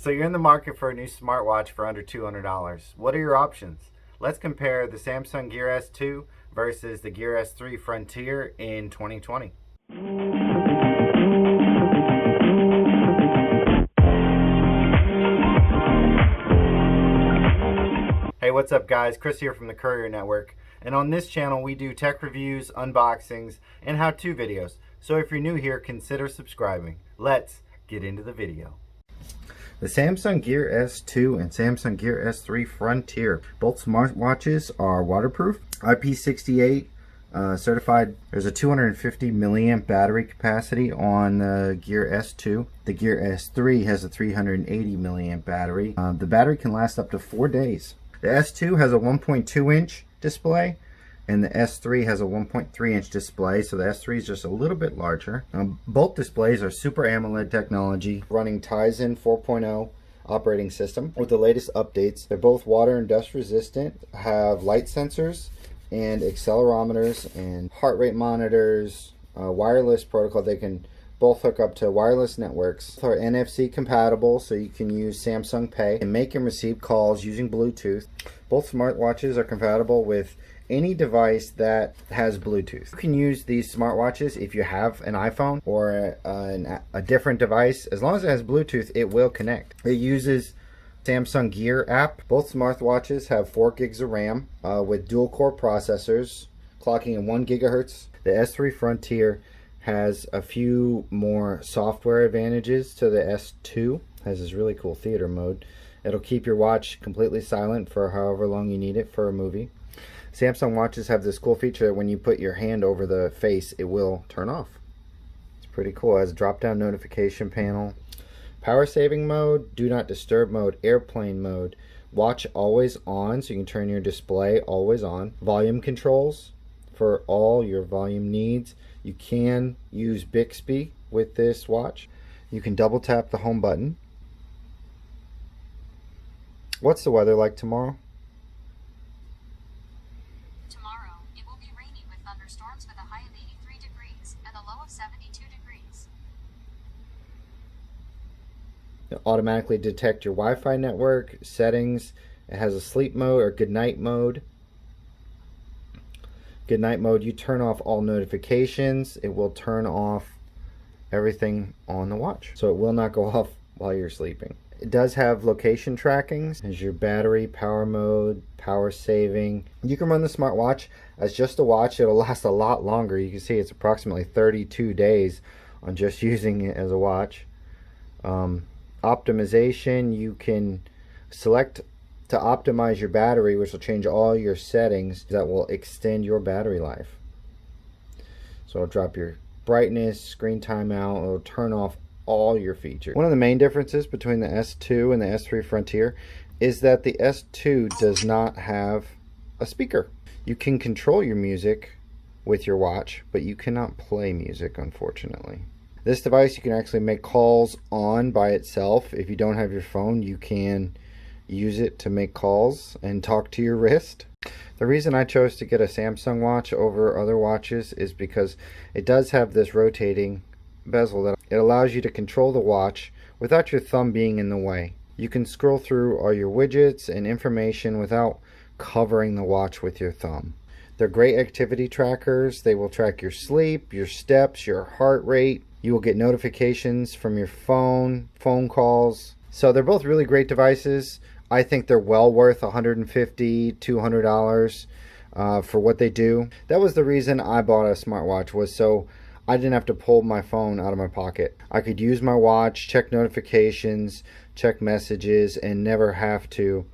So you're in the market for a new smartwatch for under $200. What are your options? Let's compare the Samsung Gear S2 versus the Gear S3 Frontier in 2020. Hey, what's up guys? Kris here from the Currier Network. And on this channel we do tech reviews, unboxings, and how-to videos. So if you're new here, consider subscribing. Let's get into the video. The Samsung Gear S2 and Samsung Gear S3 Frontier. Both smartwatches are waterproof, IP68 certified. There's a 250 milliamp battery capacity on the Gear S2. The Gear S3 has a 380 milliamp battery. The battery can last up to 4 days. The S2 has a 1.2 inch display and the S3 has a 1.3 inch display, so the S3 is just a little bit larger. Both displays are Super AMOLED technology running Tizen 4.0 operating system with the latest updates. They're both water and dust resistant, have light sensors and accelerometers and heart rate monitors, wireless protocol. They can both hook up to wireless networks. Both are NFC compatible, so you can use Samsung Pay and make and receive calls using Bluetooth. Both smartwatches are compatible with any device that has Bluetooth. You can use these smartwatches if you have an iPhone or a different device. As long as it has Bluetooth, it will connect. It uses Samsung Gear app. Both smartwatches have 4 gigs of RAM with dual core processors clocking at 1 gigahertz. The S3 Frontier has a few more software advantages to the S2. It has this really cool theater mode. It'll keep your watch completely silent for however long you need it for a movie. Samsung watches have this cool feature that when you put your hand over the face, it will turn off. It's pretty cool. It has a drop-down notification panel. Power saving mode, do not disturb mode, airplane mode, watch always on, so you can turn your display always on. Volume controls for all your volume needs. You can use Bixby with this watch. You can double tap the home button. What's the weather like tomorrow? Tomorrow, it will be rainy with thunderstorms with a high of 83 degrees and a low of 72 degrees. It'll automatically detect your Wi-Fi network, settings. It has a sleep mode or good night mode. Good night mode, you turn off all notifications. It will turn off everything on the watch, so it will not go off while you're sleeping. It does have location tracking. There's your battery, power mode, power saving. You can run the smartwatch as just a watch. It'll last a lot longer. You can see it's approximately 32 days on just using it as a watch. Optimization, you can select to optimize your battery, which will change all your settings that will extend your battery life. So it'll drop your brightness, screen timeout, it'll turn off all your features. One of the main differences between the S2 and the S3 Frontier is that the S2 does not have a speaker. You can control your music with your watch, but you cannot play music, unfortunately. This device you can actually make calls on by itself. If you don't have your phone, you can use it to make calls and talk to your wrist. The reason I chose to get a Samsung watch over other watches is because it does have this rotating bezel that it allows you to control the watch without your thumb being in the way. You can scroll through all your widgets and information without covering the watch with your thumb. They're great activity trackers. They will track your sleep, your steps, your heart rate. You will get notifications from your phone calls. So they're both really great devices. I think they're well worth $150, $200 for what they do. That was the reason I bought a smartwatch, was so I didn't have to pull my phone out of my pocket. I could use my watch, check notifications, check messages, and never have to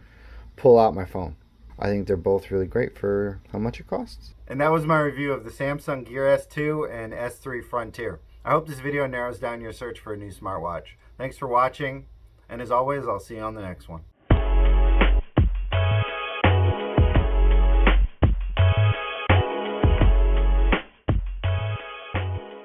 pull out my phone. I think they're both really great for how much it costs. And that was my review of the Samsung Gear S2 and S3 Frontier. I hope this video narrows down your search for a new smartwatch. Thanks for watching, and as always, I'll see you on the next one.